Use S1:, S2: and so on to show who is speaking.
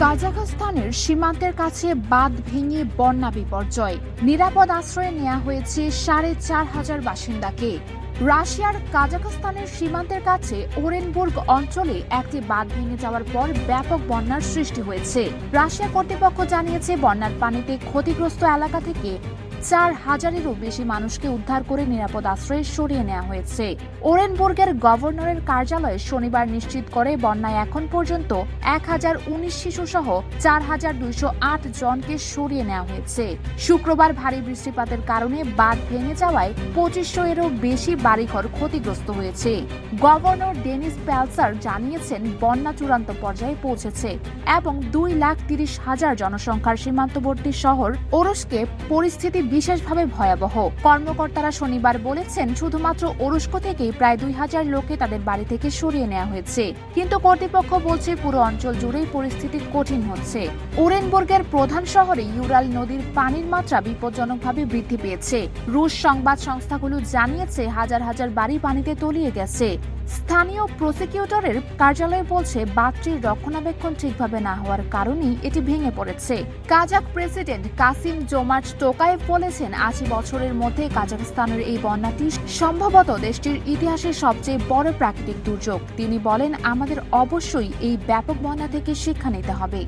S1: কাজাখস্তানের সীমান্তের কাছে বাঁধ ভেঙে বন্যা বিপর্যয়। নিরাপদ আশ্রয়ে নেওয়া হয়েছে ৪,৫০০ বাসিন্দাকে। রাশিয়ার কাজাখস্তানের সীমান্তের কাছে ওরেনবুর্গ অঞ্চলে একটি বাঁধ ভেঙে যাওয়ার পর ব্যাপক বন্যার সৃষ্টি হয়েছে। রাশিয়া কর্তৃপক্ষ জানিয়েছে বন্যার পানিতে ক্ষতিগ্রস্ত এলাকা থেকে ৪,০০০-এরও বেশি মানুষকে উদ্ধার করে নিরাপদ আশ্রয়ে সরিয়ে নেওয়া হয়েছে। ওরেনবুর্গের গভর্নরের কার্যালয় শনিবার নিশ্চিত করে বন্যায় এখন পর্যন্ত ১,০১৯ শিশু সহ ৪,২০৮ জনকে সরিয়ে নেওয়া হয়েছে। শুক্রবার ভারী বৃষ্টিপাতের কারণে বাঁধ ভেঙে যাওয়ায় ২৫০০-এরও বেশি বাড়িঘর ক্ষতিগ্রস্ত হয়েছে। গভর্নর ডেনিস প্যালসার জানিয়েছেন বন্যা চূড়ান্ত পর্যায়ে পৌঁছেছে এবং ২,৩০,০০০ জনসংখ্যার সীমান্তবর্তী শহর ওরস্কে পরিস্থিতি বিশেষভাবে ভয়াবহ। কর্মকর্তারা শনিবার বলেছেন শুধুমাত্র ওরস্ক থেকেই প্রায় ২,০০০ লোককে তাদের বাড়ি থেকে সরিয়ে নেওয়া হয়েছে, কিন্তু কর্তৃপক্ষ বলছে পুরো অঞ্চল জুড়েই পরিস্থিতি কঠিন হচ্ছে। ওরেনবুর্গের প্রধান শহরে ইউরাল নদীর পানির মাত্রা বিপজ্জনকভাবে বৃদ্ধি পেয়েছে। রুশ সংবাদ সংস্থাগুলো জানিয়েছে হাজার হাজার বাড়ি পানিতে তলিয়ে গেছে। স্থানীয় প্রসিকিউটরের কার্যালয় বলছে বাঁধটির রক্ষণাবেক্ষণ ঠিকভাবে না হওয়ার কারণেই এটি ভেঙে পড়েছে। কাজাখ প্রেসিডেন্ট কাসিম জোমার্ট টোকায়েভ বলেছেন ৮০ বছরের মধ্যে কাজাখস্তানের এই বন্যাটি সম্ভবত দেশটির ইতিহাসের সবচেয়ে বড় প্রাকৃতিক দুর্যোগ। তিনি বলেন, আমাদের অবশ্যই এই ব্যাপক বন্যা থেকে শিক্ষা নিতে হবে।